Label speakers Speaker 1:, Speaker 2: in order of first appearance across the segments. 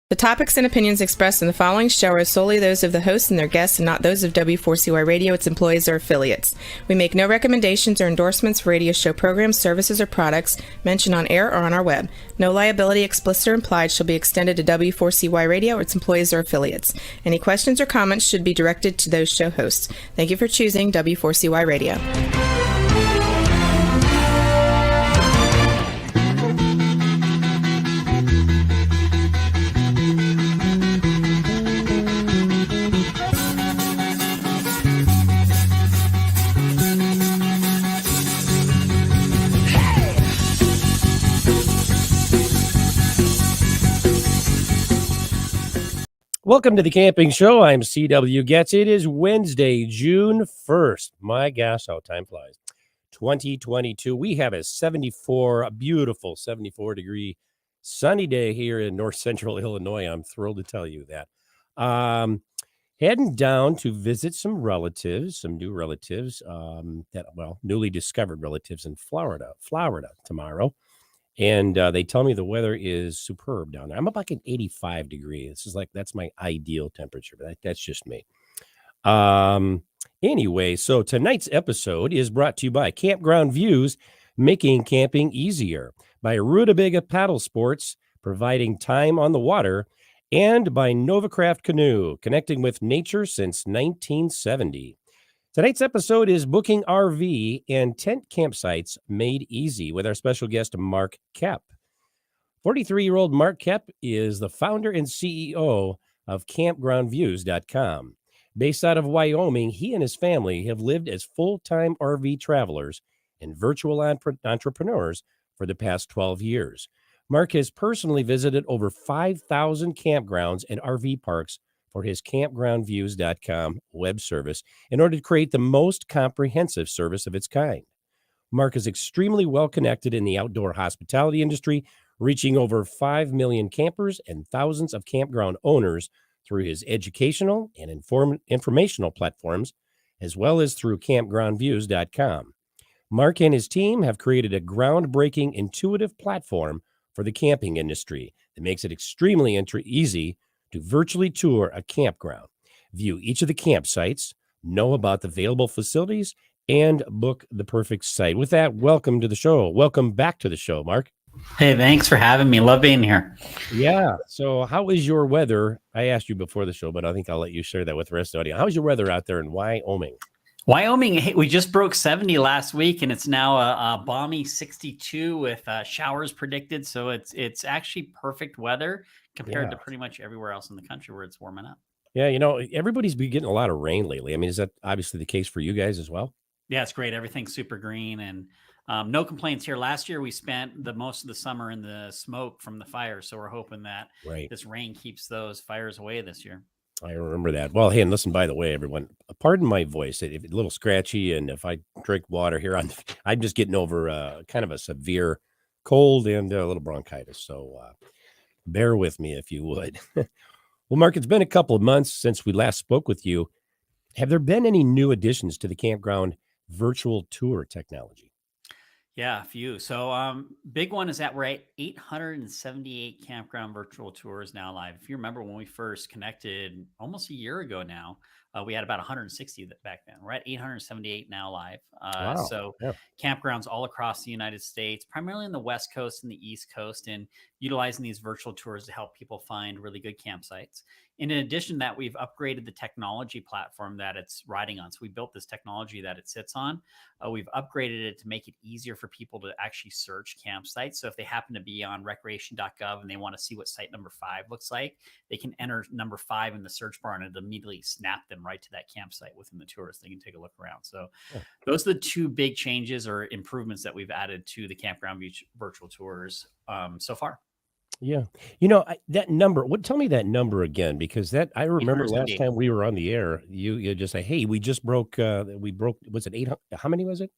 Speaker 1: The topics and opinions expressed in the following show are solely those of the hosts and their guests and not those of W4CY Radio, its employees, or affiliates. We make no recommendations or endorsements for radio show programs, services, or products mentioned on air or on our web. No liability, explicit or implied, shall be extended to W4CY Radio, its employees, or affiliates. Any questions or comments should be directed to those show hosts. Thank you for choosing W4CY Radio.
Speaker 2: Welcome to the Camping Show. I'm C.W. Getz. It is Wednesday, June 1st. My gosh, how time flies. 2022. We have a beautiful 74-degree sunny day here in north central Illinois. I'm thrilled to tell you that. Heading down to visit some relatives, some new relatives, newly discovered relatives in Florida tomorrow. And they tell me the weather is superb down there. I'm about an 85 degree. That's my ideal temperature, but that's just me. Anyway, so tonight's episode is brought to you by Campground Views, making camping easier, by Rutabaga Paddle Sports, providing time on the water, and by Novacraft Canoe, connecting with nature since 1970. Tonight's episode is Booking RV and Tent Campsites Made Easy with our special guest, Mark Koep. 43-year-old Mark Koep is the founder and CEO of campgroundviews.com. Based out of Wyoming, he and his family have lived as full-time RV travelers and virtual entrepreneurs for the past 12 years. Mark has personally visited over 5,000 campgrounds and RV parks for his campgroundviews.com web service in order to create the most comprehensive service of its kind. Mark is extremely well connected in the outdoor hospitality industry, reaching over 5 million campers and thousands of campground owners through his educational and informational platforms, as well as through campgroundviews.com. Mark and his team have created a groundbreaking, intuitive platform for the camping industry that makes it extremely easy to virtually tour a campground, view each of the campsites, know about the available facilities, and book the perfect site. With that, welcome to the show. Welcome back to the show, Mark.
Speaker 3: Hey, thanks for having me. Love being here.
Speaker 2: Yeah. So how is your weather? I asked you before the show, but I think I'll let you share that with the rest of the audience. How's your weather out there in Wyoming?
Speaker 3: Hey, we just broke 70 last week, and it's now a balmy 62 with showers predicted. So it's actually perfect weather compared to pretty much everywhere else in the country where it's warming up.
Speaker 2: Yeah, everybody's been getting a lot of rain lately. I mean, is that obviously the case for you guys as well?
Speaker 3: Yeah, it's great. Everything's super green and no complaints here. Last year, we spent the most of the summer in the smoke from the fire. So we're hoping that this rain keeps those fires away this year.
Speaker 2: I remember that. Well, hey, and listen, by the way, everyone, pardon my voice. If it's a little scratchy, and if I drink water here, I'm just getting over kind of a severe cold and a little bronchitis. So bear with me if you would. Well, Mark, it's been a couple of months since we last spoke with you. Have there been any new additions to the campground virtual tour technology?
Speaker 3: Yeah, a few. So big one is that we're at 878 campground virtual tours now live. If you remember when we first connected almost a year ago now, we had about 160 back then. We're at 878 now live. Campgrounds all across the United States, primarily in the West Coast and the East Coast, and utilizing these virtual tours to help people find really good campsites. And in addition to that, we've upgraded the technology platform that it's riding on. So we built this technology that it sits on. We've upgraded it to make it easier for people to actually search campsites. So if they happen to be on recreation.gov and they want to see what site number 5 looks like, they can enter number 5 in the search bar and it immediately snap them right to that campsite within the tour so they can take a look around. So those are the two big changes or improvements that we've added to the Campground virtual tours so far.
Speaker 2: Yeah. That number, tell me that number again, because I remember last time we were on the air, you just say, hey, we broke, was it 800? How many was it?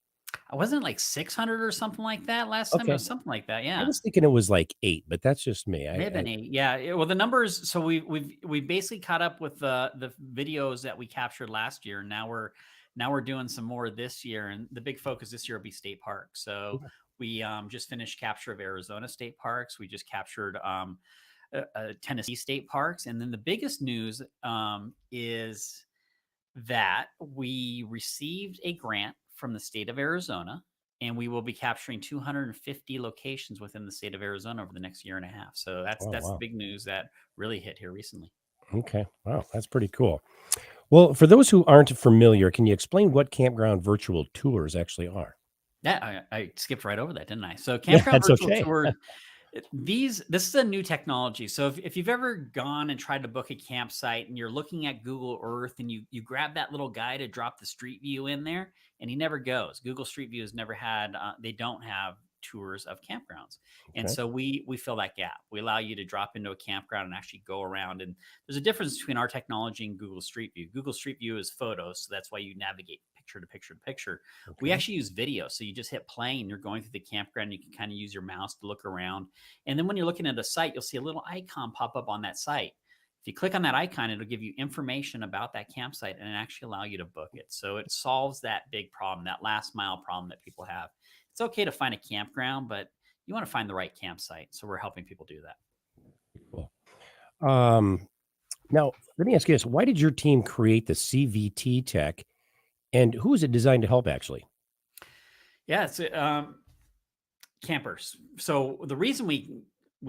Speaker 3: I wasn't like 600 or something like that last time. It was something like that. Yeah.
Speaker 2: I was thinking it was like 8, but that's just me.
Speaker 3: May have been 8. Yeah. Well, the numbers. So we basically caught up with the videos that we captured last year. Now we're doing some more this year, and the big focus this year will be state parks. So we just finished capture of Arizona state parks. We just captured Tennessee state parks. And then the biggest news is that we received a grant from the state of Arizona, and we will be capturing 250 locations within the state of Arizona over the next year and a half. So that's the big news that really hit here recently.
Speaker 2: Okay. Wow. That's pretty cool. Well, for those who aren't familiar, can you explain what campground virtual tours actually are?
Speaker 3: Yeah, I skipped right over that, didn't I? So
Speaker 2: Yeah,
Speaker 3: campground
Speaker 2: that's
Speaker 3: virtual
Speaker 2: okay.
Speaker 3: tour, this is a new technology. So if you've ever gone and tried to book a campsite and you're looking at Google Earth and you grab that little guy to drop the street view in there and he never goes. Google Street View has never had, they don't have tours of campgrounds. And
Speaker 2: Okay.
Speaker 3: so we fill that gap. We allow you to drop into a campground and actually go around. And there's a difference between our technology and Google Street View. Google Street View is photos, so that's why you navigate picture to picture to picture. We
Speaker 2: Okay.
Speaker 3: actually use video. So you just hit play and you're going through the campground. You can kind of use your mouse to look around. And then when you're looking at a site, you'll see a little icon pop up on that site. If you click on that icon, it'll give you information about that campsite and actually allow you to book it. So it solves that big problem, that last mile problem that people have. It's okay to find a campground, but you want to find the right campsite. So we're helping people do that.
Speaker 2: Cool. Now, let me ask you this. Why did your team create the CVT tech, and who is it designed to help actually?
Speaker 3: Yeah, it's campers. So the reason we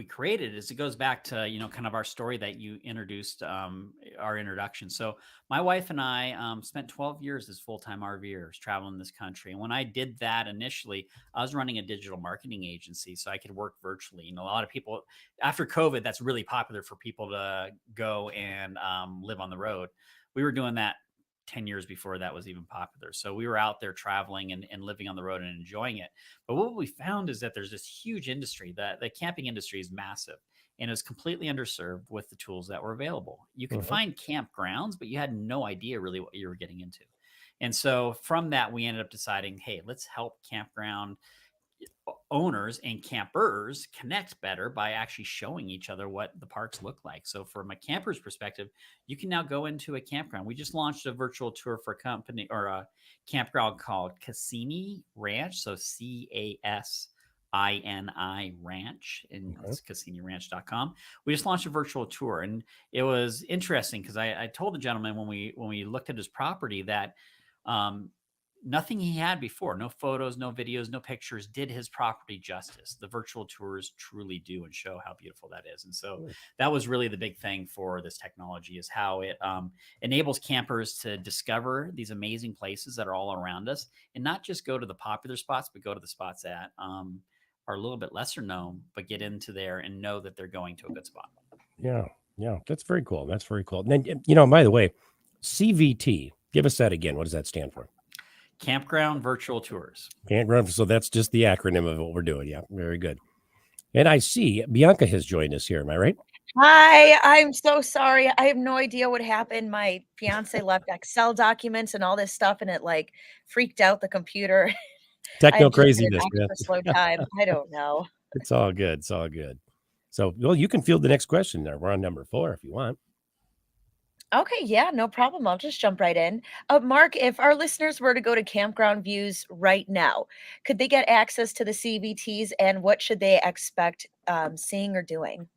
Speaker 3: created it is it goes back to kind of our story that you introduced, our introduction. So my wife and I spent 12 years as full-time RVers traveling this country, and when I did that initially, I was running a digital marketing agency, so I could work virtually. A lot of people after COVID, that's really popular for people to go and live on the road. We were doing that 10 years before that was even popular. So we were out there traveling and living on the road and enjoying it. But what we found is that there's this huge industry, that the camping industry is massive and is completely underserved with the tools that were available. You could find campgrounds, but you had no idea really what you were getting into. And so from that, we ended up deciding, hey, let's help campground owners and campers connect better by actually showing each other what the parks look like. So from a camper's perspective, you can now go into a campground. We just launched a virtual tour for a company or a campground called Cassini Ranch. So CASINI Ranch, and it's cassiniranch.com. We just launched a virtual tour, and it was interesting because I told the gentleman when we looked at his property that nothing he had before, no photos, no videos, no pictures, did his property justice. The virtual tours truly do and show how beautiful that is. And so that was really the big thing for this technology, is how it enables campers to discover these amazing places that are all around us, and not just go to the popular spots, but go to the spots that are a little bit lesser known, but get into there and know that they're going to a good spot.
Speaker 2: Yeah. That's very cool. That's very cool. And then, by the way, CVT, give us that again. What does that stand for?
Speaker 3: Campground Virtual Tours.
Speaker 2: Campground. So that's just the acronym of what we're doing. Yeah, very good. And I see Bianca has joined us here. Am I right?
Speaker 4: Hi, I'm so sorry. I have no idea what happened. My fiance left Excel documents and all this stuff, and it freaked out the computer.
Speaker 2: Techno craziness, man.
Speaker 4: Slow time. I don't know.
Speaker 2: It's all good. It's all good. So, well, you can field the next question there. We're on number 4 if you want.
Speaker 4: Okay, yeah, no problem. I'll just jump right in. Mark, if our listeners were to go to Campground Views right now, could they get access to the CVTs, and what should they expect seeing or doing?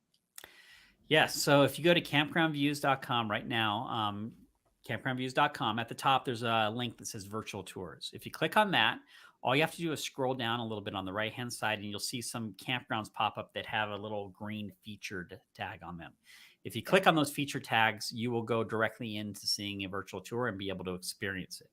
Speaker 3: Yes. So if you go to campgroundviews.com right now, campgroundviews.com, at the top, there's a link that says virtual tours. If you click on that, all you have to do is scroll down a little bit on the right-hand side, and you'll see some campgrounds pop up that have a little green featured tag on them. If you click on those feature tags, you will go directly into seeing a virtual tour and be able to experience it.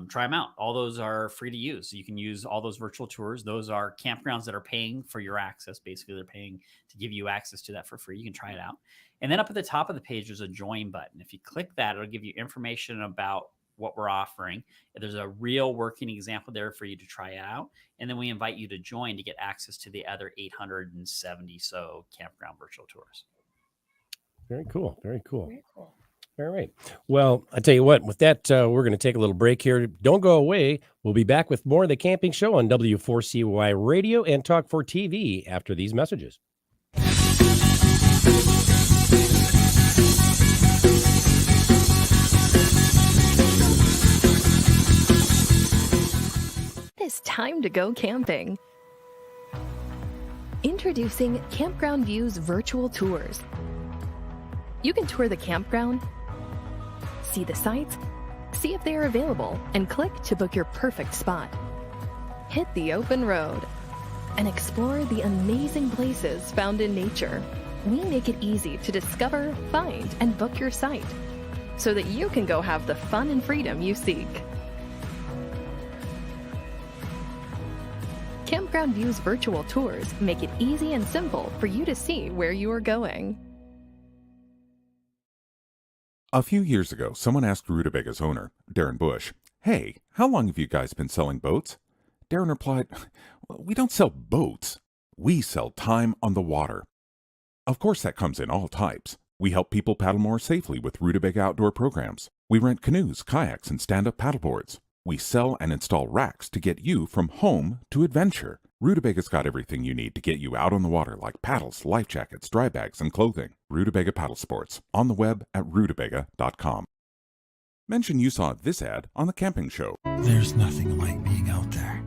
Speaker 3: Try them out. All those are free to use. You can use all those virtual tours. Those are campgrounds that are paying for your access. Basically, they're paying to give you access to that for free. You can try it out. And then up at the top of the page, there's a join button. If you click that, it'll give you information about what we're offering. There's a real working example there for you to try it out. And then we invite you to join to get access to the other 870 so campground virtual tours.
Speaker 2: Very cool. Very cool.
Speaker 4: Very cool.
Speaker 2: All right. Well, I tell you what, with that, we're going to take a little break here. Don't go away. We'll be back with more of the camping show on W4CY Radio and Talk 4 TV after these messages.
Speaker 5: It's time to go camping. Introducing Campground Views virtual tours. You can tour the campground, see the sites, see if they are available, and click to book your perfect spot. Hit the open road and explore the amazing places found in nature. We make it easy to discover, find, and book your site so that you can go have the fun and freedom you seek. Campground Views virtual tours make it easy and simple for you to see where you are going.
Speaker 6: A few years ago, someone asked Rutabaga's owner, Darren Bush, "Hey, how long have you guys been selling boats?" Darren replied, "We don't sell boats. We sell time on the water." Of course, that comes in all types. We help people paddle more safely with Rutabaga outdoor programs. We rent canoes, kayaks, and stand-up paddleboards. We sell and install racks to get you from home to adventure. Rutubaga's got everything you need to get you out on the water, like paddles, life jackets, dry bags, and clothing. Rutabaga Paddle Sports, on the web at rutabaga.com. Mention you saw this ad on The Camping Show.
Speaker 7: There's nothing like being out there.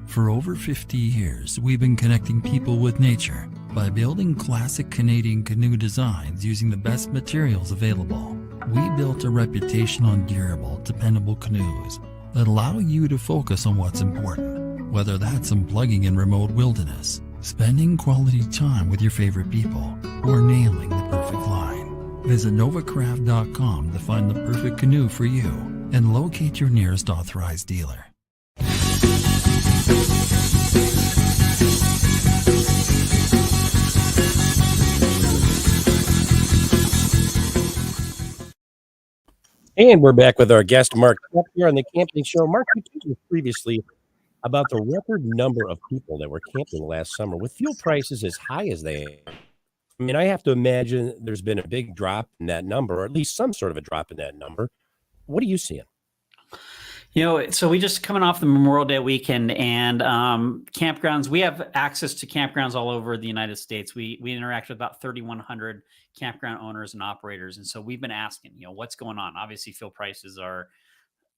Speaker 7: For over 50 years, we've been connecting people with nature by building classic Canadian canoe designs using the best materials available. We built a reputation on durable, dependable canoes that allow you to focus on what's important, whether that's unplugging in remote wilderness, spending quality time with your favorite people, or nailing the perfect line. Visit novacraft.com to find the perfect canoe for you and locate your nearest authorized dealer.
Speaker 2: And we're back with our guest, Mark Koep, here on the Camping Show. Mark, you told us previously about the record number of people that were camping last summer with fuel prices as high as they are. I mean, I have to imagine there's been a big drop in that number, or at least some sort of a drop in that number. What are you seeing?
Speaker 3: You know, so we just coming off the Memorial Day weekend, and campgrounds. We have access to campgrounds all over the United States. We interact with about 3,100 campground owners and operators, and so we've been asking, what's going on. Obviously, fuel prices are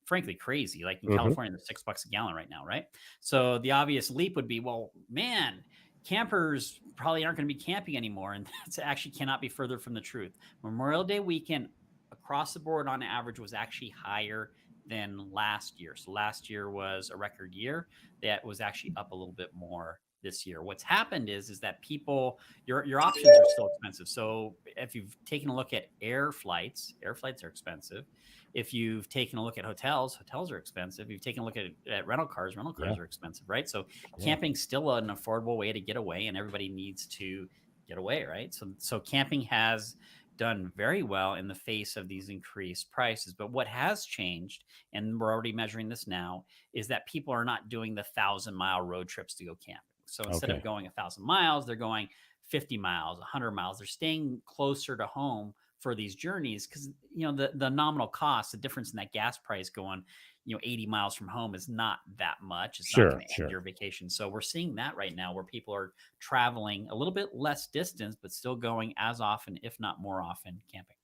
Speaker 3: frankly crazy. Like in California, they're $6 a gallon right now, right? So the obvious leap would be, well, man, campers probably aren't going to be camping anymore, and that's actually cannot be further from the truth. Memorial Day weekend across the board on average was actually higher than last year. So last year was a record year. That was actually up a little bit more this year. What's happened is that people, your options are still expensive. So if you've taken a look at air flights are expensive. If you've taken a look at hotels are expensive. If you've taken a look at rental cars are expensive, right? So camping's still an affordable way to get away, and everybody needs to get away, right? So camping has done very well in the face of these increased prices. But what has changed, and we're already measuring this now, is that people are not doing the 1,000-mile road trips to go camping. So instead of going 1,000 miles, they're going 50 miles, 100 miles. They're staying closer to home for these journeys because, the nominal cost, the difference in that gas price going, 80 miles from home is not that much. It's not going to end your vacation. So we're seeing that right now where people are traveling a little bit less distance, but still going as often, if not more often, camping.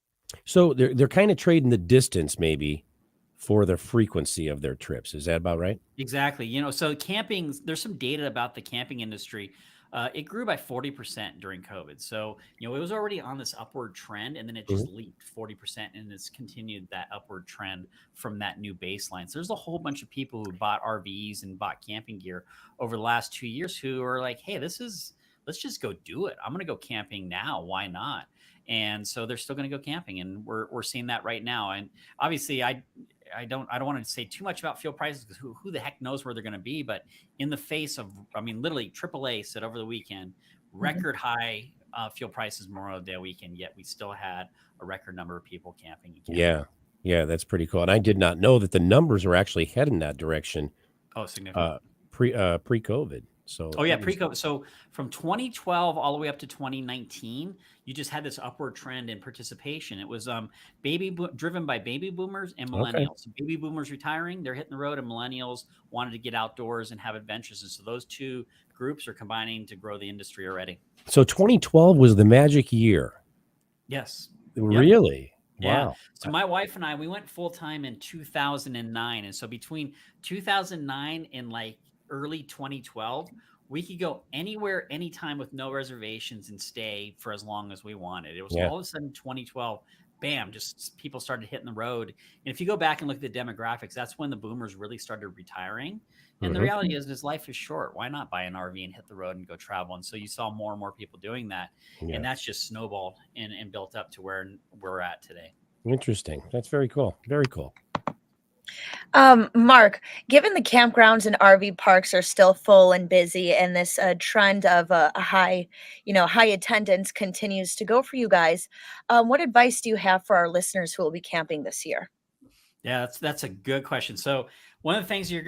Speaker 2: So they're kind of trading the distance maybe for the frequency of their trips. Is that about right?
Speaker 3: Exactly. So camping, there's some data about the camping industry. It grew by 40% during COVID. So, it was already on this upward trend, and then it just leaped 40%, and it's continued that upward trend from that new baseline. So there's a whole bunch of people who bought RVs and bought camping gear over the last 2 years who are like, hey, let's just go do it. I'm going to go camping now. Why not? And so they're still going to go camping, and we're seeing that right now. And obviously I don't want to say too much about fuel prices because who the heck knows where they're going to be. But in the face of, literally AAA said over the weekend, record high fuel prices Memorial Day weekend, yet we still had a record number of people camping.
Speaker 2: Yeah, that's pretty cool. And I did not know that the numbers were actually heading that direction.
Speaker 3: Oh, significant.
Speaker 2: Pre-COVID. So
Speaker 3: pre-COVID. So from 2012 all the way up to 2019, you just had this upward trend in participation. It was driven by baby boomers and millennials. So baby boomers retiring, they're hitting the road, and millennials wanted to get outdoors and have adventures. And so those two groups are combining to grow the industry already.
Speaker 2: So 2012 was the magic year.
Speaker 3: Yes.
Speaker 2: Really?
Speaker 3: Yeah.
Speaker 2: Wow.
Speaker 3: So my wife and I, we went full time in 2009. And so between 2009 and like early 2012, we could go anywhere, anytime with no reservations and stay for as long as we wanted. It was
Speaker 2: Yeah.
Speaker 3: all of a sudden 2012, bam, just people started hitting the road. And if you go back and look at the demographics, that's when the boomers really started retiring. And the
Speaker 2: Mhm.
Speaker 3: reality is life is short. Why not buy an RV and hit the road and go travel? And so you saw more and more people doing that.
Speaker 2: Yeah.
Speaker 3: And that's just snowballed and built up to where we're at today.
Speaker 2: Interesting. That's very cool. Very cool.
Speaker 4: Mark, given the campgrounds and RV parks are still full and busy, and this trend of a high, high attendance continues to go for you guys, what advice do you have for our listeners who will be camping this year?
Speaker 3: Yeah, that's a good question. So one of the things you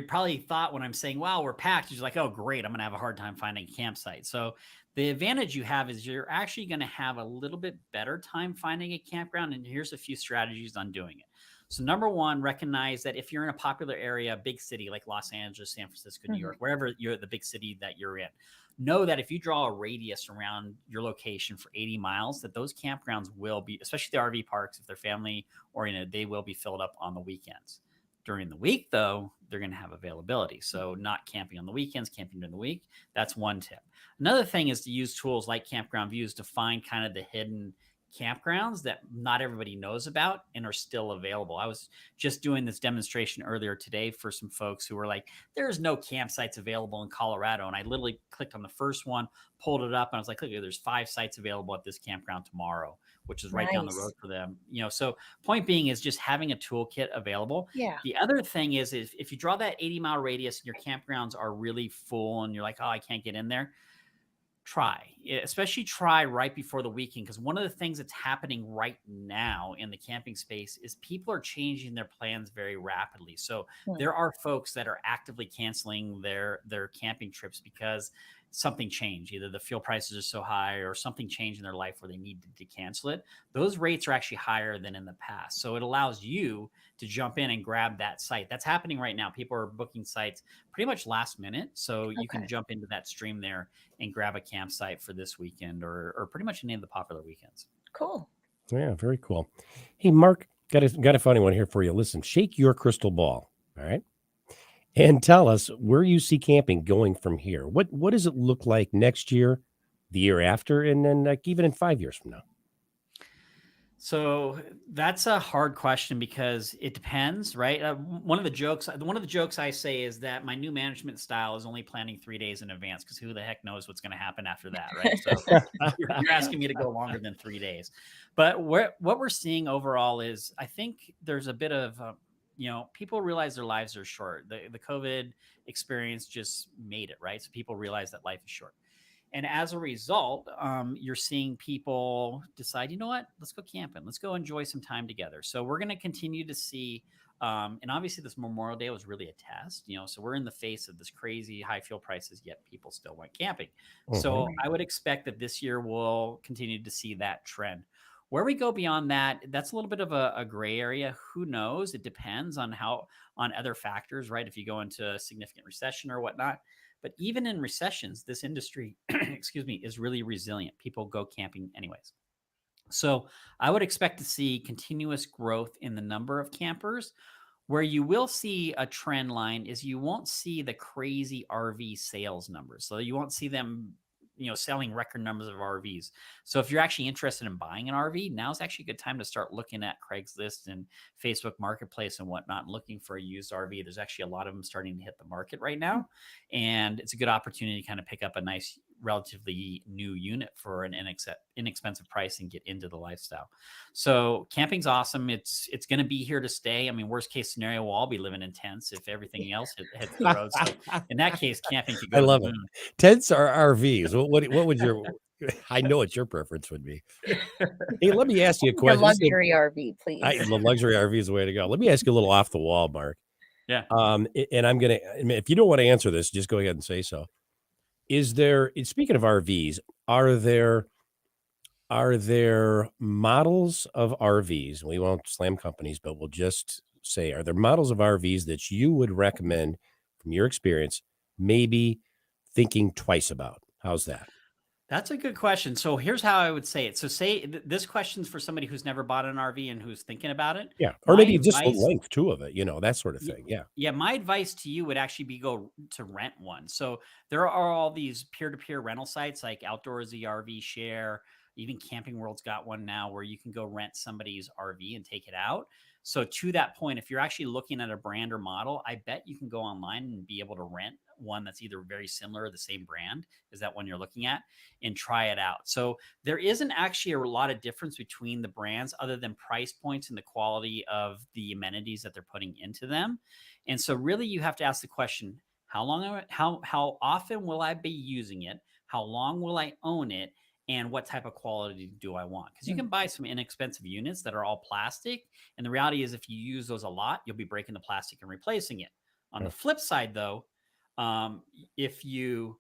Speaker 3: probably thought when I'm saying, wow, we're packed, you're like, oh, great, I'm gonna have a hard time finding a campsite. So the advantage you have is you're actually gonna have a little bit better time finding a campground. And here's a few strategies on doing it. So number one, recognize that if you're in a popular area, big city like Los Angeles, San Francisco, New York, wherever you're the big city that you're in, know that if you draw a radius around your location for 80 miles, that those campgrounds will be, especially the RV parks, if they're family oriented, they will be filled up on the weekends. During the week, though, they're going to have availability. So not camping on the weekends, camping during the week. That's one tip. Another thing is to use tools like Campground Views to find kind of the hidden campgrounds that not everybody knows about and are still available. I was just doing this demonstration earlier today for some folks who were like, there's no campsites available in Colorado. And I literally clicked on the first one, pulled it up, and I was like, look, there's 5 sites available at this campground tomorrow, which is right down the road for them. So point being is just having a toolkit available.
Speaker 4: Yeah.
Speaker 3: The other thing is if you draw that 80-mile radius and your campgrounds are really full and you're like, oh, I can't get in there, especially try right before the weekend. Because one of the things that's happening right now in the camping space is people are changing their plans very rapidly. So there are folks that are actively canceling their camping trips because something changed. Either the fuel prices are so high or something changed in their life where they needed to cancel it. Those rates are actually higher than in the past. So it allows you to jump in and grab that site. That's happening right now. People are booking sites pretty much last minute. So you can jump into that stream there and grab a campsite for this weekend or pretty much any of the popular weekends.
Speaker 4: Cool.
Speaker 2: Yeah, very cool. Hey, Mark, got a funny one here for you. Listen, shake your crystal ball, all right? And tell us where you see camping going from here. What does it look like next year, the year after, and then like even in 5 years from now?
Speaker 3: So that's a hard question because it depends, right? One of the jokes I say is that my new management style is only planning 3 days in advance because who the heck knows what's going to happen after that, right? So you're asking me to go longer than 3 days, but what we're seeing overall is I think there's a bit of people realize their lives are short. The COVID experience just made it, right? So people realize that life is short. And as a result, you're seeing people decide, you know what, let's go camping. Let's go enjoy some time together. So we're going to continue to see, and obviously this Memorial Day was really a test, so we're in the face of this crazy high fuel prices, yet people still went camping. So I would expect that this year we'll continue to see that trend. Where we go beyond that, that's a little bit of a gray area. Who knows? It depends on other factors, right? If you go into a significant recession or whatnot. But even in recessions, this industry, is really resilient. People go camping anyways. So I would expect to see continuous growth in the number of campers. Where you will see a trend line is you won't see the crazy RV sales numbers. So you won't see them selling record numbers of RVs. So if you're actually interested in buying an RV, now's actually a good time to start looking at Craigslist and Facebook Marketplace and whatnot, and looking for a used RV. There's actually a lot of them starting to hit the market right now. And it's a good opportunity to kind of pick up a nice, relatively new unit for an inexpensive price and get into the lifestyle. So camping's awesome. It's going to be here to stay. I mean, worst case scenario, we'll all be living in tents if everything else hits the road. So in that case, camping could go to the moon.
Speaker 2: Tents are RVs. What would your? I know what your preference would be. Hey, let me ask you a question.
Speaker 4: The luxury RV, please.
Speaker 2: The luxury RV is the way to go. Let me ask you a little off the wall, Mark.
Speaker 3: Yeah.
Speaker 2: And I'm gonna. If you don't want to answer this, just go ahead and say so. Is there? Speaking of RVs, are there models of RVs? We won't slam companies, but we'll just say, are there models of RVs that you would recommend from your experience, maybe thinking twice about? How's that?
Speaker 3: That's a good question. So here's how I would say it. So this question's for somebody who's never bought an RV and who's thinking about it.
Speaker 2: Yeah. Or
Speaker 3: My
Speaker 2: maybe just the
Speaker 3: advice,
Speaker 2: length too of it, that sort of
Speaker 3: y-
Speaker 2: thing. Yeah.
Speaker 3: yeah, my advice to you would actually be go to rent one. So there are all these peer-to-peer rental sites like Outdoorsy, RV Share, even Camping World's got one now where you can go rent somebody's RV and take it out. So to that point, if you're actually looking at a brand or model, I bet you can go online and be able to rent one that's either very similar or the same brand as that one you're looking at and try it out. So there isn't actually a lot of difference between the brands other than price points and the quality of the amenities that they're putting into them. And so really you have to ask the question, how often will I be using it? How long will I own it? And what type of quality do I want? Because you can buy some inexpensive units that are all plastic. And the reality is if you use those a lot, you'll be breaking the plastic and replacing it. On the flip side, though, um, if you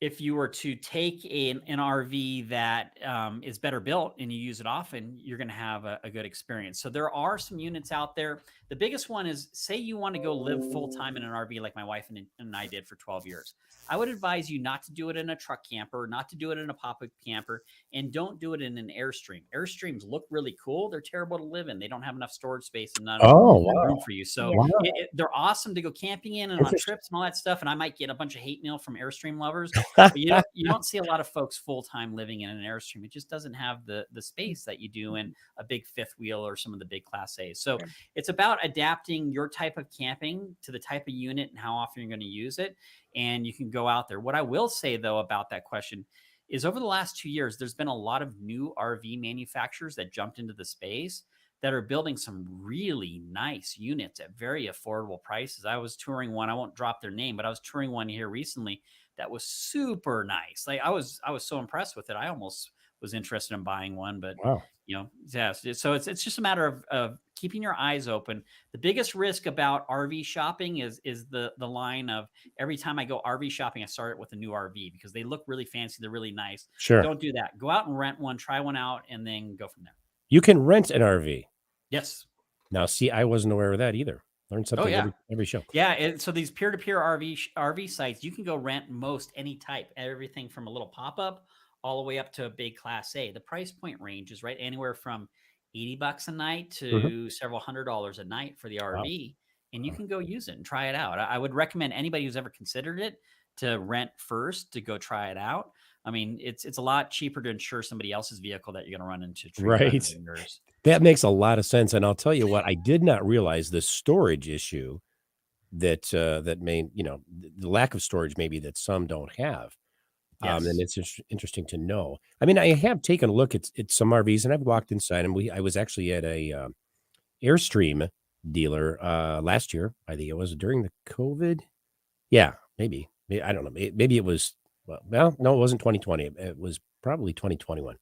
Speaker 3: were to take an RV that is better built and you use it often, you're going to have a good experience. So there are some units out there. The biggest one is, say you want to go live full time in an RV like my wife and I did for 12 years. I would advise you not to do it in a truck camper, not to do it in a pop-up camper, and don't do it in an Airstream. Airstreams look really cool. They're terrible to live in. They don't have enough storage space and not enough room for you. So they're awesome to go camping in and on trips and all that stuff. And I might get a bunch of hate mail from Airstream lovers. But you don't see a lot of folks full-time living in an Airstream. It just doesn't have the space that you do in a big fifth wheel or some of the big Class A's. So it's about adapting your type of camping to the type of unit and how often you're going to use it. And you can go out there. What I will say, though, about that question is over the last 2 years, there's been a lot of new RV manufacturers that jumped into the space that are building some really nice units at very affordable prices. I was touring one, I won't drop their name, but I was touring one here recently that was super nice. Like I was so impressed with it. I almost was interested in buying one, but yeah. So it's just a matter of keeping your eyes open. The biggest risk about RV shopping is the line of every time I go RV shopping, I start it with a new RV because they look really fancy. They're really nice.
Speaker 2: Sure.
Speaker 3: Don't do that. Go out and rent one, try one out, and then go from there.
Speaker 2: You can rent an RV.
Speaker 3: Yes.
Speaker 2: Now, see, I wasn't aware of that either. Learn something every show.
Speaker 3: Yeah. So these peer-to-peer RV sites, you can go rent most any type, everything from a little pop-up all the way up to a big Class A. The price point range is right anywhere from $80 a night to several $100s a night for the RV. And you can go use it and try it out. I would recommend anybody who's ever considered it to rent first to go try it out. I mean, it's a lot cheaper to insure somebody else's vehicle that you're going to run into tree rather than yours.
Speaker 2: That makes a lot of sense. And I'll tell you what, I did not realize the storage issue that may, the lack of storage maybe that some don't have.
Speaker 3: Yes.
Speaker 2: And it's interesting to know. I mean, I have taken a look at some RVs and I've walked inside them. I was actually at a Airstream dealer last year. I think it was during the COVID. Yeah, maybe. I don't know. Maybe it was, no, it wasn't 2020. It was probably 2021.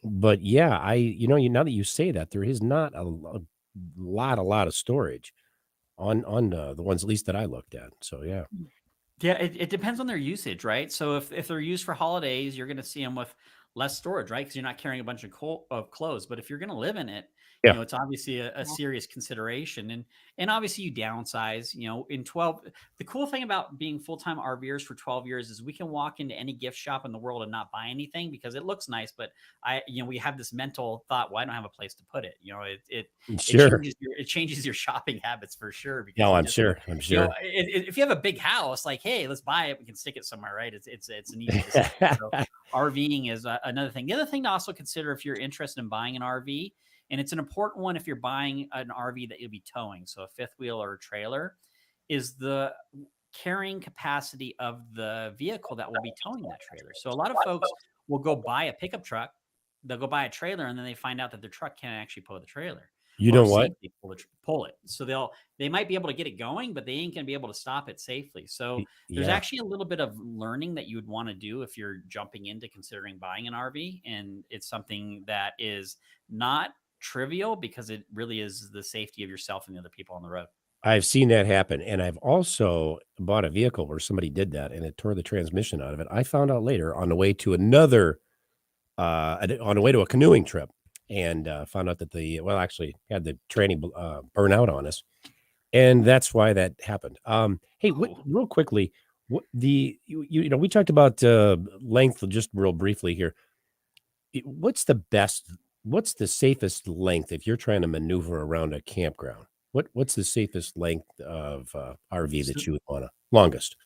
Speaker 2: But yeah, now that you say that, there is not a lot of storage on the ones at least that I looked at. So yeah.
Speaker 3: Yeah, it depends on their usage, right? So if they're used for holidays, you're going to see them with less storage, right? Because you're not carrying a bunch of clothes. But if you're going to live in it, it's obviously a serious consideration. And obviously you downsize, in 12. The cool thing about being full-time RVers for 12 years is we can walk into any gift shop in the world and not buy anything because it looks nice. But we have this mental thought, well, I don't have a place to put it. It changes your shopping habits for sure. Because
Speaker 2: no, I'm sure.
Speaker 3: If you have a big house, like, hey, let's buy it. We can stick it somewhere, right? It's an easy decision. So RVing is another thing. The other thing to also consider if you're interested in buying an RV, and it's an important one if you're buying an RV that you'll be towing, so a fifth wheel or a trailer, is the carrying capacity of the vehicle that will be towing that trailer. So a lot of folks will go buy a pickup truck, they'll go buy a trailer, and then they find out that their truck can't actually pull the trailer.
Speaker 2: You know what?
Speaker 3: Pull it. So they might be able to get it going, but they ain't going to be able to stop it safely. So there's actually a little bit of learning that you would want to do if you're jumping into considering buying an RV. And it's something that is not trivial because it really is the safety of yourself and the other people on the road.
Speaker 2: I've seen that happen. And I've also bought a vehicle where somebody did that and it tore the transmission out of it. I found out later on the way to a canoeing trip. And found out that actually had the training burn out on us. And that's why that happened. Hey, real quickly, What we talked about length just real briefly here. What's the safest length if you're trying to maneuver around a campground? What's the safest length of RV
Speaker 3: So
Speaker 2: that you would want to longest?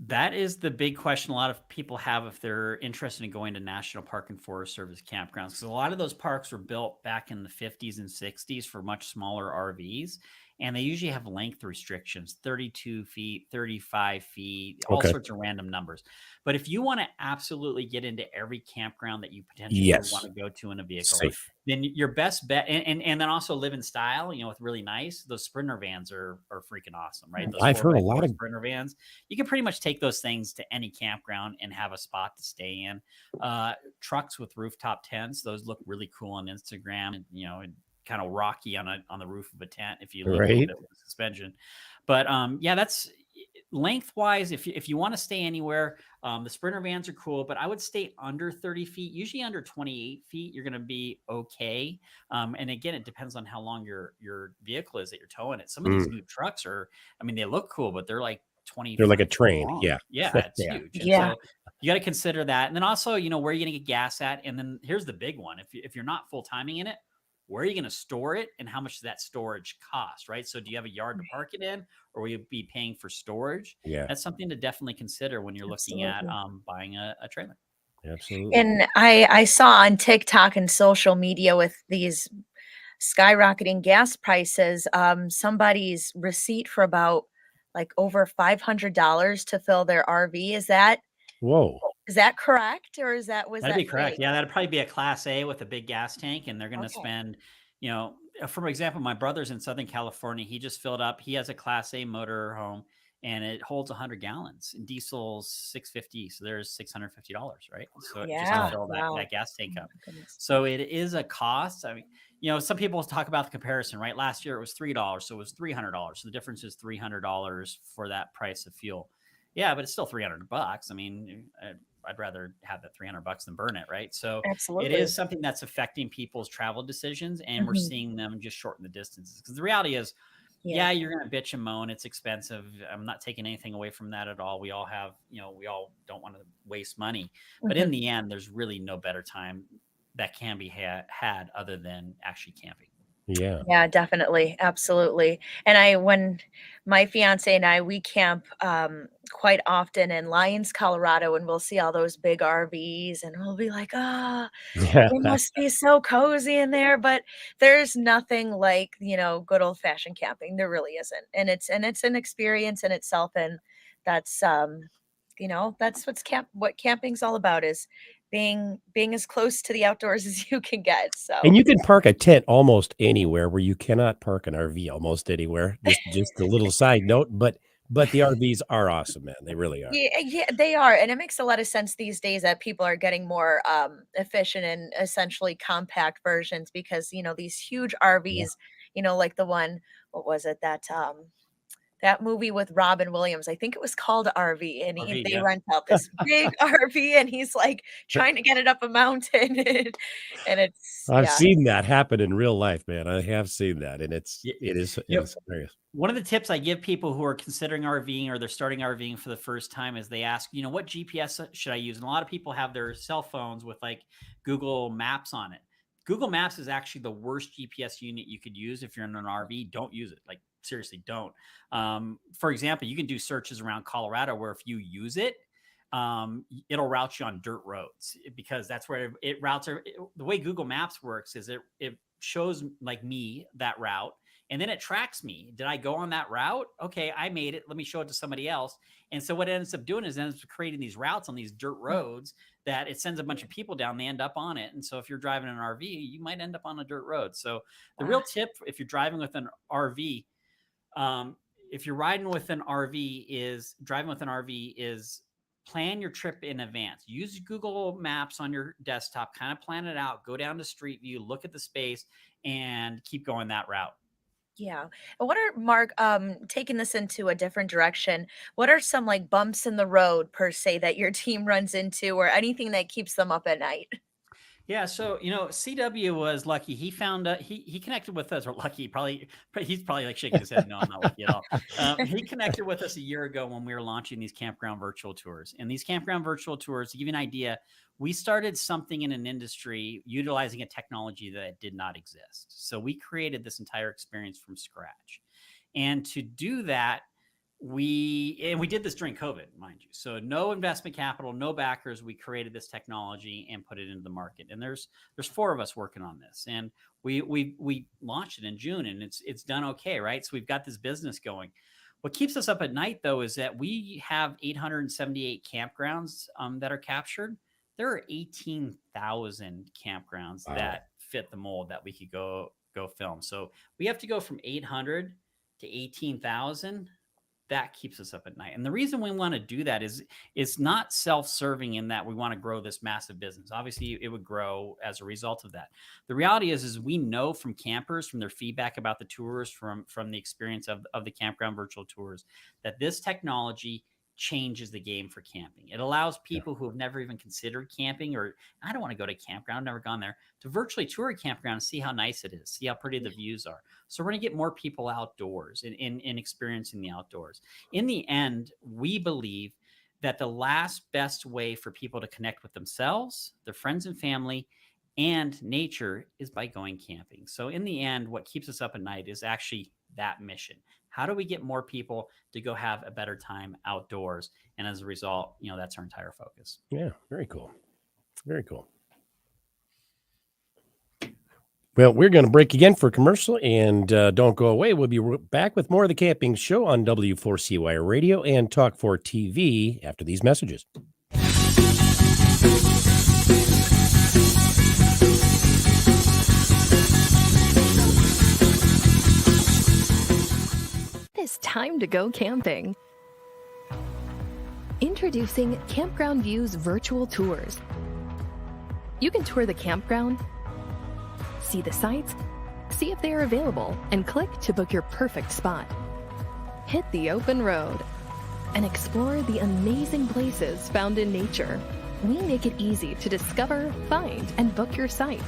Speaker 3: that is the big question a lot of people have if they're interested in going to National Park and Forest Service campgrounds. Because a lot of those parks were built back in the 50s and 60s for much smaller RVs. And they usually have length restrictions 32 feet, 35 feet, all
Speaker 2: Okay.
Speaker 3: sorts of random numbers. But if you want to absolutely get into every campground that you potentially would want
Speaker 2: Yes.
Speaker 3: to go to in a vehicle,
Speaker 2: Safe.
Speaker 3: then your best bet, and then also live in style, with really nice, those Sprinter vans are freaking awesome, right? Those
Speaker 2: I've heard a
Speaker 3: 4x4
Speaker 2: lot of
Speaker 3: Sprinter vans, you can pretty much take those things to any campground and have a spot to stay in. Trucks with rooftop tents, those look really cool on Instagram, and kind of rocky on the roof of a tent if you leave a little
Speaker 2: right.
Speaker 3: bit of suspension. But yeah, that's lengthwise. If you want to stay anywhere, the Sprinter vans are cool, but I would stay under 30 feet. Usually under 28 feet, you're going to be okay. And again, it depends on how long your vehicle is that you're towing it. Some of these
Speaker 2: Mm.
Speaker 3: new trucks they look cool, but they're like
Speaker 2: They're like a
Speaker 3: 20 feet
Speaker 2: train.
Speaker 3: long.
Speaker 2: Yeah.
Speaker 3: Yeah, it's
Speaker 2: Yeah.
Speaker 3: huge. And
Speaker 4: Yeah.
Speaker 3: so you got to consider that. And then also, where are you going to get gas at? And then here's the big one. If you're not full timing in it, where are you going to store it and how much does that storage cost, right? So do you have a yard to park it in, or will you be paying for storage?
Speaker 2: Yeah.
Speaker 3: That's something to definitely consider when you're looking at
Speaker 4: Absolutely.
Speaker 3: buying a trailer.
Speaker 2: Absolutely.
Speaker 4: And I saw on TikTok and social media with these skyrocketing gas prices, somebody's receipt for about like over $500 to fill their RV.
Speaker 2: Whoa.
Speaker 4: Is that correct, or was
Speaker 3: That'd
Speaker 4: that
Speaker 3: be correct.
Speaker 4: fake?
Speaker 3: Yeah, that'd probably be a Class A with a big gas tank, and they're going to
Speaker 4: Okay.
Speaker 3: spend, for example, my brother's in Southern California. He just filled up. He has a Class A motor home, and it holds 100 gallons. And diesel's 650, so there's $650, right? So just to
Speaker 4: Yeah.
Speaker 3: fill
Speaker 4: Wow.
Speaker 3: that gas tank
Speaker 4: Oh
Speaker 3: up.
Speaker 4: my goodness.
Speaker 3: So it is a cost. I mean, some people talk about the comparison, right? Last year it was $3, so it was $300. So the difference is $300 for that price of fuel. Yeah, but it's still $300. I mean, I'd rather have that $300 than burn it, right? So it
Speaker 4: Absolutely.
Speaker 3: is something that's affecting people's travel decisions, and we're
Speaker 4: Mhm.
Speaker 3: seeing them just shorten the distances. Because the reality is,
Speaker 4: Yeah.
Speaker 3: yeah, you're going to bitch and moan. It's expensive. I'm not taking anything away from that at all. We all have, we all don't want to waste money. But in
Speaker 4: Mhm.
Speaker 3: the end, there's really no better time that can be had other than actually camping.
Speaker 2: Yeah.
Speaker 4: Yeah, definitely. Absolutely. And when my fiance and I, we camp quite often in Lyons, Colorado, and we'll see all those big RVs and we'll be like, ah,
Speaker 2: Yeah.
Speaker 4: it must be so cozy in there. But there's nothing like, good old fashioned camping. There really isn't. And it's an experience in itself. And that's that's what camping's all about, is being as close to the outdoors as you can get.
Speaker 2: And
Speaker 4: So
Speaker 2: you can park a tent almost anywhere where you cannot park an RV almost anywhere. Just a little side note, but the RVs are awesome, man. They really are.
Speaker 4: yeah, yeah, they are, and it makes a lot of sense these days that people are getting more efficient and essentially compact versions, because these huge
Speaker 2: Yeah.
Speaker 4: RVs, like the one, what was it, that movie with Robin Williams, I think it was called RV, and
Speaker 3: RV,
Speaker 4: they
Speaker 3: yeah.
Speaker 4: rent out this big RV, and he's like trying to get it up a mountain, and it's
Speaker 2: I've
Speaker 4: yeah.
Speaker 2: seen that happen in real life, man. I have seen that, and
Speaker 3: Y-
Speaker 2: it is
Speaker 3: You know,
Speaker 2: hilarious.
Speaker 3: one of the tips I give people who are considering RVing or they're starting RVing for the first time is they ask, what GPS should I use? And a lot of people have their cell phones with like Google Maps on it. Google Maps is actually the worst GPS unit you could use if you're in an RV. Don't use it. Like, seriously, don't. For example, you can do searches around Colorado where if you use it, it'll route you on dirt roads, because that's where it routes. The way Google Maps works is it shows like me that route, and then it tracks me. Did I go on that route? Okay, I made it. Let me show it to somebody else. And so what it ends up doing is it ends up creating these routes on these dirt roads that it sends a bunch of people down. They end up on it. And so if you're driving an RV, you might end up on a dirt road. So the
Speaker 4: Wow.
Speaker 3: real tip, if you're driving with an RV, um, if you're riding with an RV, is driving with an RV is plan your trip in advance. Use Google Maps on your desktop, kind of plan it out, go down to Street View, look at the space, and keep going that route.
Speaker 4: Yeah. And what are, Mark, taking this into a different direction, what are some like bumps in the road per se that your team runs into, or anything that keeps them up at night?
Speaker 3: Yeah, so CW was lucky. He found he connected with us, or lucky, probably he's probably like shaking his head. No, I'm not lucky at all. He connected with us a year ago when we were launching these campground virtual tours. And these campground virtual tours, to give you an idea, we started something in an industry utilizing a technology that did not exist. So we created this entire experience from scratch. And to do that, we did this during COVID, mind you. So no investment capital, no backers. We created this technology and put it into the market. And there's 4 of us working on this, and we launched it in June, and it's done okay, right? So we've got this business going. What keeps us up at night, though, is that we have 878 campgrounds that are captured. There are 18,000 campgrounds that fit the mold that we could go film. So we have to go from 800 to 18,000. That keeps us up at night. And the reason we want to do that is it's not self-serving in that we want to grow this massive business. Obviously, it would grow as a result of that. The reality is we know from campers, from their feedback about the tours, from the experience of the campground virtual tours, that this technology changes the game for camping. It allows people who have never even considered camping, or I don't want to go to campground, never gone there, to virtually tour a campground and see how nice it is, see how pretty the views are. So we're going to get more people outdoors and experiencing the outdoors. In the end, we believe that the last best way for people to connect with themselves, their friends and family, and nature is by going camping. So in the end, what keeps us up at night is actually that mission. How do we get more people to go have a better time outdoors? And as a result, that's our entire focus.
Speaker 2: Yeah, very cool. Very cool. Well, we're going to break again for commercial, and don't go away. We'll be back with more of the Camping Show on W4CY Radio and Talk 4 TV after these messages.
Speaker 5: It's time to go camping. Introducing Campground Views virtual tours. You can tour the campground, see the sights, see if they are available, and click to book your perfect spot. Hit the open road and explore the amazing places found in nature. We make it easy to discover, find, and book your site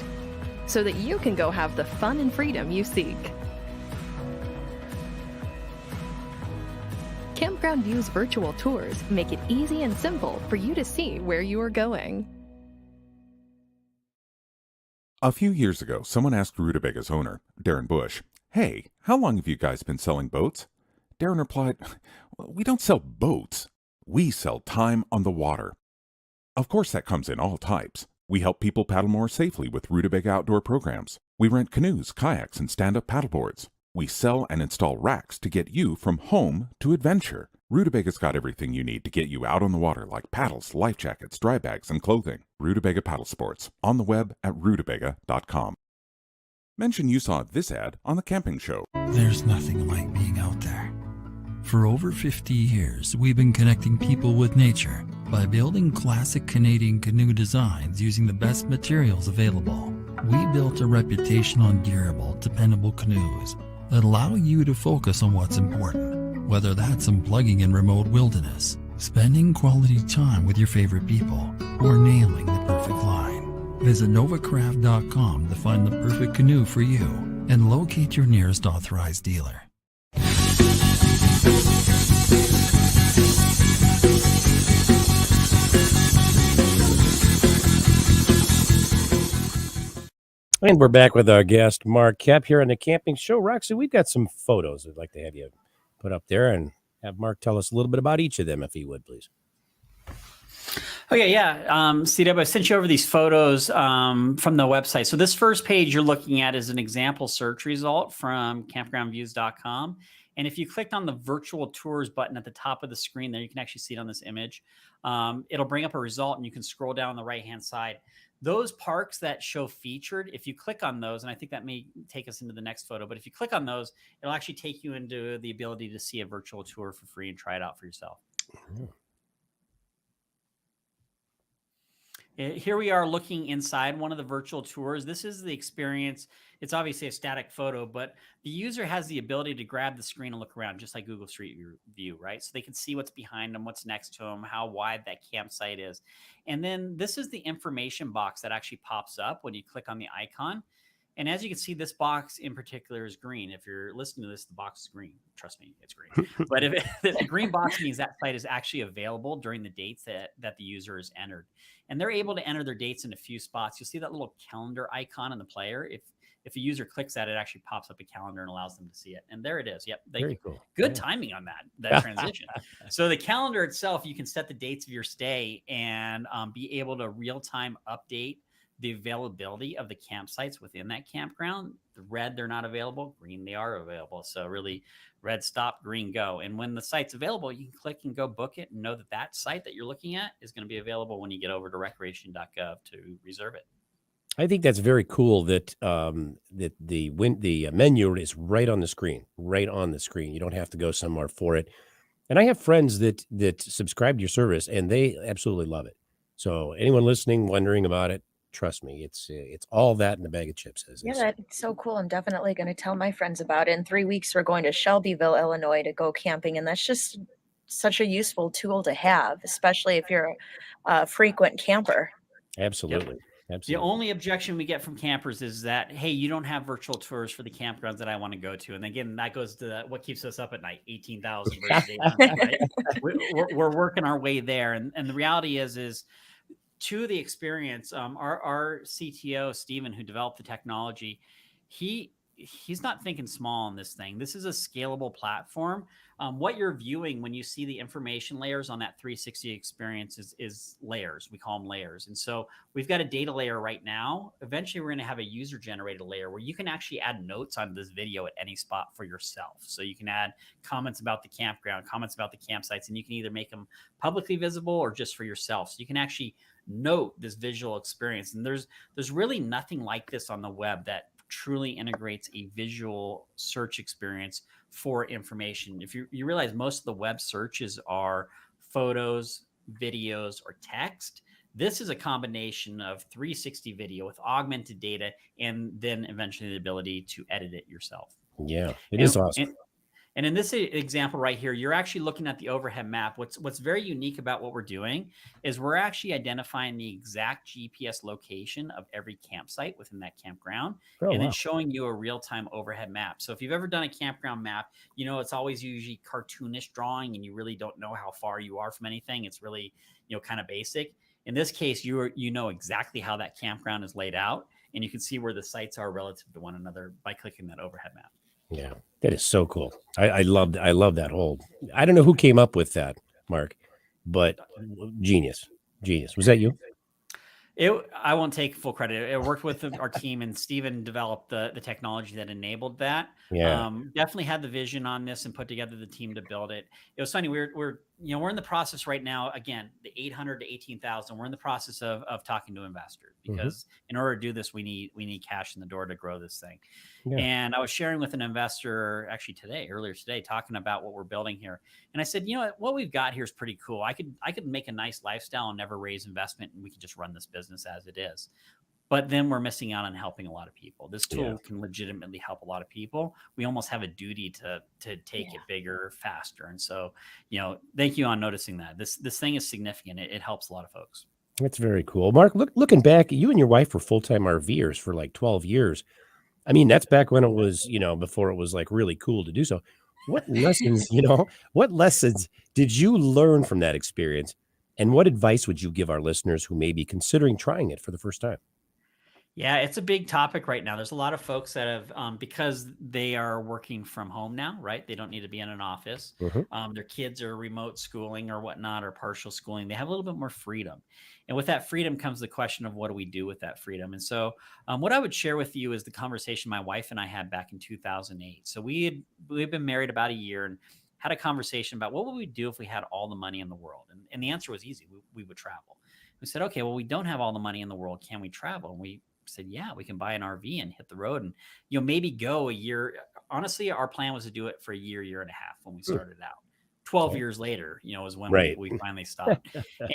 Speaker 5: so that you can go have the fun and freedom you seek. Campground Views virtual tours make it easy and simple for you to see where you are going.
Speaker 6: A few years ago, someone asked Rutabaga's owner, Darren Bush, "Hey, how long have you guys been selling boats?" Darren replied, "We don't sell boats. We sell time on the water." Of course, that comes in all types. We help people paddle more safely with Rutabaga outdoor programs. We rent canoes, kayaks, and stand-up paddleboards. We sell and install racks to get you from home to adventure. Rutubaga's got everything you need to get you out on the water, like paddles, life jackets, dry bags, and clothing. Rutabaga Paddle Sports, on the web at rutabaga.com. Mention you saw this ad on The Camping Show.
Speaker 7: There's nothing like being out there. For over 50 years, we've been connecting people with nature by building classic Canadian canoe designs using the best materials available. We built a reputation on durable, dependable canoes that allow you to focus on what's important, whether that's unplugging in remote wilderness, spending quality time with your favorite people, or nailing the perfect line. Visit novacraft.com to find the perfect canoe for you and locate your nearest authorized dealer.
Speaker 2: And we're back with our guest, Mark Koep, here on the Camping Show. Roxy, we've got some photos I'd like to have you put up there and have Mark tell us a little bit about each of them, if he would, please.
Speaker 3: Okay, yeah. CW, I sent you over these photos from the website. So this first page you're looking at is an example search result from campgroundviews.com. And if you clicked on the virtual tours button at the top of the screen there, you can actually see it on this image. It'll bring up a result, and you can scroll down on the right-hand side. Those parks that show featured, if you click on those, and I think that may take us into the next photo, but if you click on those, it'll actually take you into the ability to see a virtual tour for free and try it out for yourself. Here we are looking inside one of the virtual tours. This is the experience. It's obviously a static photo, but the user has the ability to grab the screen and look around, just like Google Street View, right? So they can see what's behind them, what's next to them, how wide that campsite is. And then this is the information box that actually pops up when you click on the icon. And as you can see, this box in particular is green. If you're listening to this, the box is green. Trust me, it's green. But the green box means that site is actually available during the dates that the user has entered. And they're able to enter their dates in a few spots. You'll see that little calendar icon in the player. If a user clicks that, it actually pops up a calendar and allows them to see it. And there it is. Yep.
Speaker 2: Very cool.
Speaker 3: Good timing on that transition. So the calendar itself, you can set the dates of your stay and be able to real-time update the availability of the campsites within that campground. The red, they're not available. Green, they are available. So really, red, stop, green, go. And when the site's available, you can click and go book it and know that that site that you're looking at is going to be available when you get over to recreation.gov to reserve it.
Speaker 2: I think that's very cool that that the menu is right on the screen, right on the screen. You don't have to go somewhere for it. And I have friends that subscribe to your service, and they absolutely love it. So anyone listening, wondering about it, trust me, it's all that in a bag of chips.
Speaker 4: Yeah, that's so cool. I'm definitely going to tell my friends about it. In 3 weeks, we're going to Shelbyville, Illinois to go camping. And that's just such a useful tool to have, especially if you're a frequent camper.
Speaker 2: Absolutely.
Speaker 3: Yep.
Speaker 2: Absolutely.
Speaker 3: The only objection we get from campers is that, hey, you don't have virtual tours for the campgrounds that I want to go to. And again, that goes to what keeps us up at night, 18,000 versus 800, right? We're working our way there. And the reality is to the experience, our CTO, Steven, who developed the technology, he's not thinking small on this thing. This is a scalable platform. What you're viewing when you see the information layers on that 360 experience is layers. We call them layers. And so we've got a data layer right now. Eventually, we're going to have a user-generated layer where you can actually add notes on this video at any spot for yourself. So you can add comments about the campground, comments about the campsites, and you can either make them publicly visible or just for yourself. So you can actually note this visual experience. And there's really nothing like this on the web that truly integrates a visual search experience for information. If you realize most of the web searches are photos, videos, or text, this is a combination of 360 video with augmented data and then eventually the ability to edit it yourself.
Speaker 2: Yeah, it is awesome.
Speaker 3: And in this example right here, you're actually looking at the overhead map. What's very unique about what we're doing is we're actually identifying the exact GPS location of every campsite within that campground, and then showing you a real-time overhead map. So if you've ever done a campground map, you know it's always usually cartoonish drawing, and you really don't know how far you are from anything. It's really, kind of basic. In this case, you know exactly how that campground is laid out, and you can see where the sites are relative to one another by clicking that overhead map.
Speaker 2: Yeah, that is so cool. I love that whole. I don't know who came up with that, Mark, but genius. Was that you?
Speaker 3: I won't take full credit. It worked with our team, and Steven developed the technology that enabled that.
Speaker 2: Yeah.
Speaker 3: Definitely had the vision on this and put together the team to build it. It was funny. We're in the process right now. Again, the 800 to 18,000. We're in the process of talking to investors because in order to do this, we need cash in the door to grow this thing. Yeah. And I was sharing with an investor actually earlier today, talking about what we're building here. And I said, what we've got here is pretty cool. I could make a nice lifestyle and never raise investment, and we could just run this business as it is. But then we're missing out on helping a lot of people. This tool can legitimately help a lot of people. We almost have a duty to take it bigger, faster. And so, thank you on noticing that. This thing is significant. It helps a lot of folks.
Speaker 2: That's very cool. Mark, looking back, you and your wife were full-time RVers for like 12 years. I mean, that's back when it was, before it was like really cool to do so. What lessons, what lessons did you learn from that experience? And what advice would you give our listeners who may be considering trying it for the first time?
Speaker 3: Yeah, it's a big topic right now. There's a lot of folks that have, because they are working from home now, right? They don't need to be in an office. Their kids are remote schooling or whatnot, or partial schooling. They have a little bit more freedom. And with that freedom comes the question of what do we do with that freedom? And so what I would share with you is the conversation my wife and I had back in 2008. So we've been married about a year and had a conversation about what would we do if we had all the money in the world? And the answer was easy. We would travel. We said, okay, well, we don't have all the money in the world. Can we travel? And we said, yeah, we can buy an RV and hit the road and, maybe go a year. Honestly, our plan was to do it for a year and a half when we started out. 12 years later, is when we finally stopped.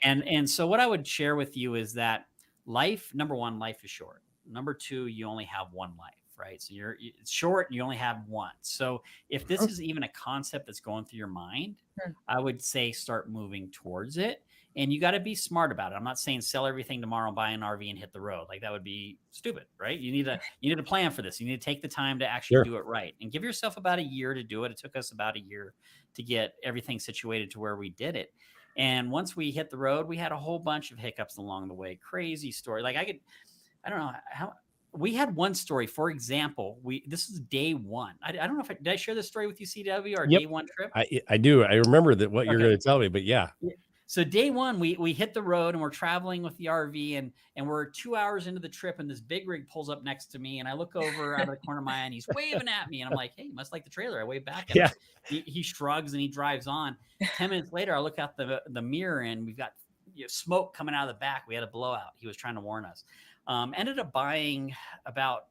Speaker 3: And so what I would share with you is that life, number one, life is short. Number two, you only have one life, right? So it's short and you only have one. So if this is even a concept that's going through your mind,
Speaker 4: Hmm.
Speaker 3: I would say start moving towards it. And you got to be smart about it. I'm not saying sell everything tomorrow, buy an RV and hit the road. Like that would be stupid, right? You need a plan for this. You need to take the time to actually
Speaker 2: Sure.
Speaker 3: do it right and give yourself about a year to do it. It took us about a year to get everything situated to where we did it. And once we hit the road, we had a whole bunch of hiccups along the way. Crazy story. Like I don't know how we had one story, for example, this is day one. I don't know if did I share this story with you, CW, our
Speaker 2: Yep.
Speaker 3: day one trip?
Speaker 2: I do. I remember that what you're
Speaker 3: Okay.
Speaker 2: going to tell me, but yeah.
Speaker 3: So day one, we hit the road and we're traveling with the RV and we're 2 hours into the trip and this big rig pulls up next to me and I look over out of the corner of my eye and he's waving at me and I'm like, hey, you must like the trailer. I wave back at him. He shrugs and he drives on. 10 minutes later, I look out the mirror and we've got smoke coming out of the back. We had a blowout. He was trying to warn us. Ended up buying about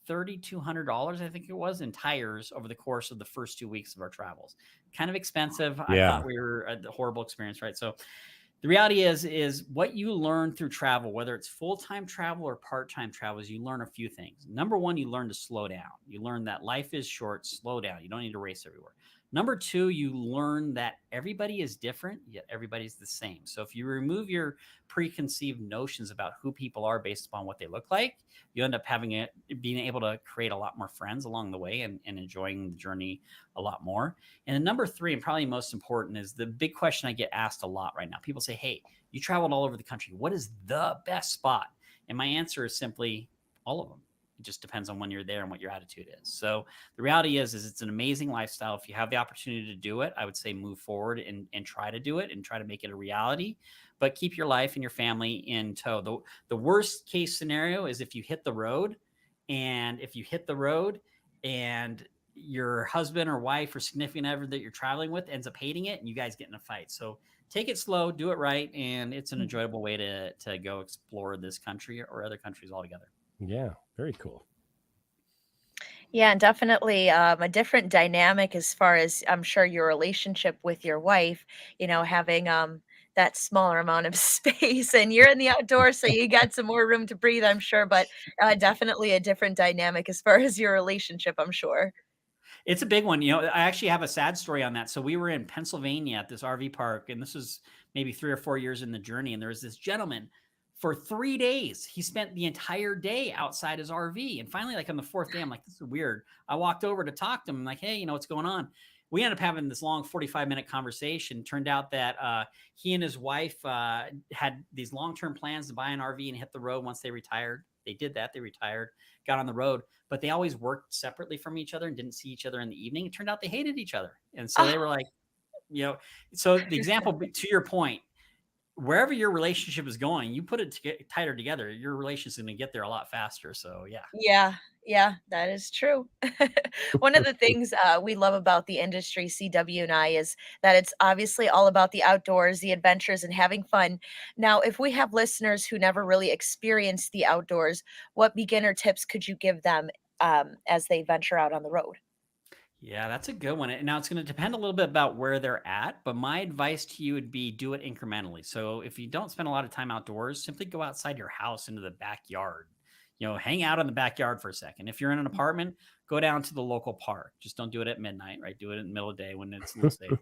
Speaker 3: $3,200, I think it was, in tires over the course of the first 2 weeks of our travels. Kind of expensive. I thought we were a horrible experience, right? So the reality is what you learn through travel, whether it's full-time travel or part-time travel, is you learn a few things. Number one, you learn to slow down. You learn that life is short, slow down. You don't need to race everywhere. Number two, you learn that everybody is different, yet everybody's the same. So if you remove your preconceived notions about who people are based upon what they look like, you end up being able to create a lot more friends along the way and enjoying the journey a lot more. And then number three, and probably most important, is the big question I get asked a lot right now. People say, hey, you traveled all over the country. What is the best spot? And my answer is simply all of them. It just depends on when you're there and what your attitude is. So the reality is it's an amazing lifestyle. If you have the opportunity to do it, I would say move forward and try to do it and try to make it a reality, but keep your life and your family in tow. The worst case scenario is if you hit the road and your husband or wife or significant other that you're traveling with ends up hating it and you guys get in a fight. So take it slow, do it right. And it's an enjoyable way to go explore this country or other countries altogether.
Speaker 2: Yeah. Very cool.
Speaker 4: Yeah, and definitely a different dynamic as far as I'm sure your relationship with your wife, having that smaller amount of space and you're in the outdoors, so you got some more room to breathe, I'm sure, but definitely a different dynamic as far as your relationship, I'm sure.
Speaker 3: It's a big one. I actually have a sad story on that. So we were in Pennsylvania at this RV park, and this was maybe 3 or 4 years in the journey. And there was this gentleman for 3 days. He spent the entire day outside his RV. And finally, like on the fourth day, I'm like, this is weird. I walked over to talk to him. I'm like, hey, what's going on? We ended up having this long 45-minute conversation. Turned out that he and his wife had these long-term plans to buy an RV and hit the road once they retired. They did that. They retired, got on the road, but they always worked separately from each other and didn't see each other in the evening. It turned out they hated each other. And so they were like, so the example, to your point, wherever your relationship is going, you put it tighter together, your relationship's going to get there a lot faster. So yeah.
Speaker 4: Yeah, that is true. One of the things we love about the industry, CW and I, is that it's obviously all about the outdoors, the adventures, and having fun. Now, if we have listeners who never really experienced the outdoors, what beginner tips could you give them as they venture out on the road?
Speaker 3: Yeah, that's a good one. Now it's going to depend a little bit about where they're at, but my advice to you would be do it incrementally. So if you don't spend a lot of time outdoors, simply go outside your house into the backyard. Hang out in the backyard for a second. If you're in an apartment, go down to the local park. Just don't do it at midnight, right? Do it in the middle of the day when it's a little safer.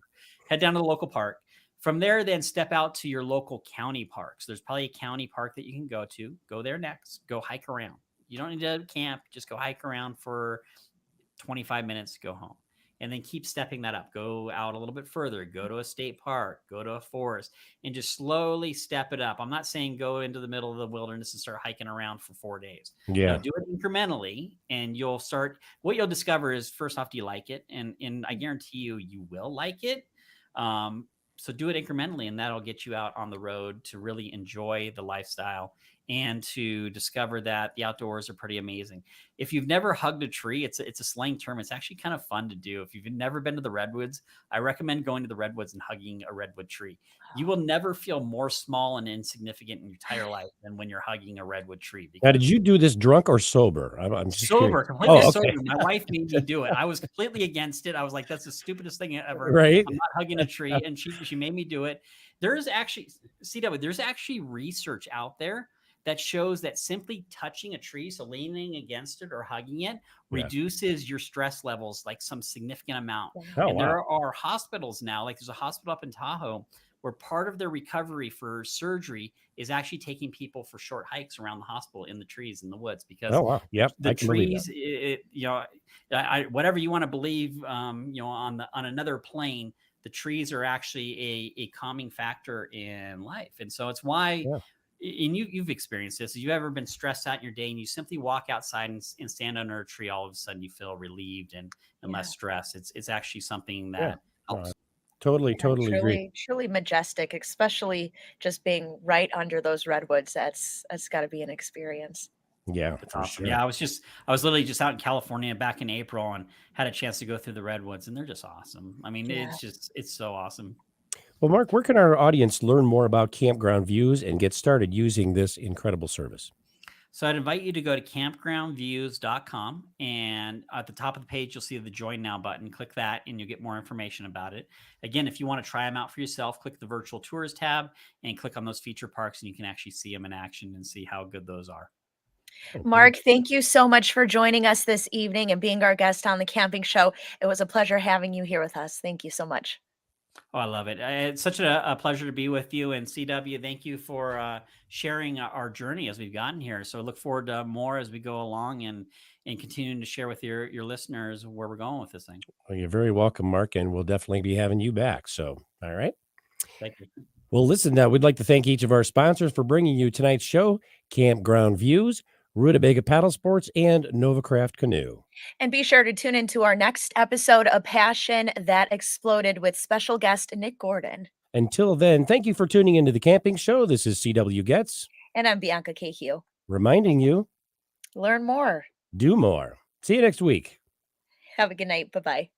Speaker 3: Head down to the local park. From there, then step out to your local county parks. There's probably a county park that you can go to. Go there next. Go hike around. You don't need to camp. Just go hike around for 25 minutes to go home. And then keep stepping that up. Go out a little bit further. Go to a state park. Go to a forest. And just slowly step it up. I'm not saying go into the middle of the wilderness and start hiking around for 4 days.
Speaker 2: Yeah.
Speaker 3: Do it incrementally. And what you'll discover is, first off, do you like it? And I guarantee you will like it. So do it incrementally, and that'll get you out on the road to really enjoy the lifestyle and to discover that the outdoors are pretty amazing. If you've never hugged a tree, it's a slang term. It's actually kind of fun to do. If you've never been to the redwoods, I recommend going to the redwoods and hugging a redwood tree. You will never feel more small and insignificant in your entire life than when you're hugging a redwood tree.
Speaker 2: Now, did you do this drunk or sober? I'm just
Speaker 3: sober,
Speaker 2: curious.
Speaker 3: completely sober. My wife made me do it. I was completely against it. I was like, that's the stupidest thing ever.
Speaker 2: Right.
Speaker 3: I'm not hugging a tree. And she made me do it. There's actually, CW, there's actually research out there that shows that simply touching a tree, so leaning against it or hugging it,
Speaker 2: Yes.
Speaker 3: reduces your stress levels like some significant amount.
Speaker 2: Oh,
Speaker 3: And
Speaker 2: wow.
Speaker 3: there are hospitals now, like there's a hospital up in Tahoe where part of their recovery for surgery is actually taking people for short hikes around the hospital in the trees in the woods, because
Speaker 2: Oh, wow. Yep.
Speaker 3: the
Speaker 2: I can believe
Speaker 3: trees, whatever you want to believe, on another plane, the trees are actually a calming factor in life. And so it's why,
Speaker 2: Yeah.
Speaker 3: and you've experienced this. If you've ever been stressed out in your day and you simply walk outside and stand under a tree, all of a sudden you feel relieved and less stress. It's actually something
Speaker 2: Yeah.
Speaker 3: that helps.
Speaker 2: Totally agree.
Speaker 4: Truly, truly majestic, especially just being right under those redwoods. That's got to be an experience.
Speaker 2: Yeah,
Speaker 3: It's
Speaker 2: for
Speaker 3: awesome.
Speaker 2: sure.
Speaker 3: Yeah, I was literally just out in California back in April and had a chance to go through the redwoods, and they're just awesome. I mean,
Speaker 4: Yeah.
Speaker 3: it's so awesome.
Speaker 2: Well, Mark, where can our audience learn more about Campground Views and get started using this incredible service?
Speaker 3: So I'd invite you to go to campgroundviews.com, and at the top of the page, you'll see the Join Now button. Click that and you'll get more information about it. Again, if you want to try them out for yourself, click the Virtual Tours tab and click on those feature parks, and you can actually see them in action and see how good those are.
Speaker 2: Okay.
Speaker 4: Mark, thank you so much for joining us this evening and being our guest on the Camping Show. It was a pleasure having you here with us. Thank you so much.
Speaker 3: Oh, I love it. It's such a pleasure to be with you. And CW, thank you for sharing our journey as we've gotten here. So I look forward to more as we go along and continuing to share with your listeners where we're going with this thing.
Speaker 2: Well, you're very welcome, Mark, and we'll definitely be having you back. So, all right.
Speaker 3: Thank you.
Speaker 2: Well, listen, we'd like to thank each of our sponsors for bringing you tonight's show: Campground Views, Rutabaga Paddle Sports, and Novacraft Canoe.
Speaker 4: And be sure to tune into our next episode of Passion That Exploded with special guest Nick Gordon.
Speaker 2: Until then, thank you for tuning into the Camping Show. This is CW Getz,
Speaker 4: And I'm Bianca Cahill.
Speaker 2: reminding you,
Speaker 4: Learn more.
Speaker 2: do more. See you next week.
Speaker 4: Have a good night. Bye-bye.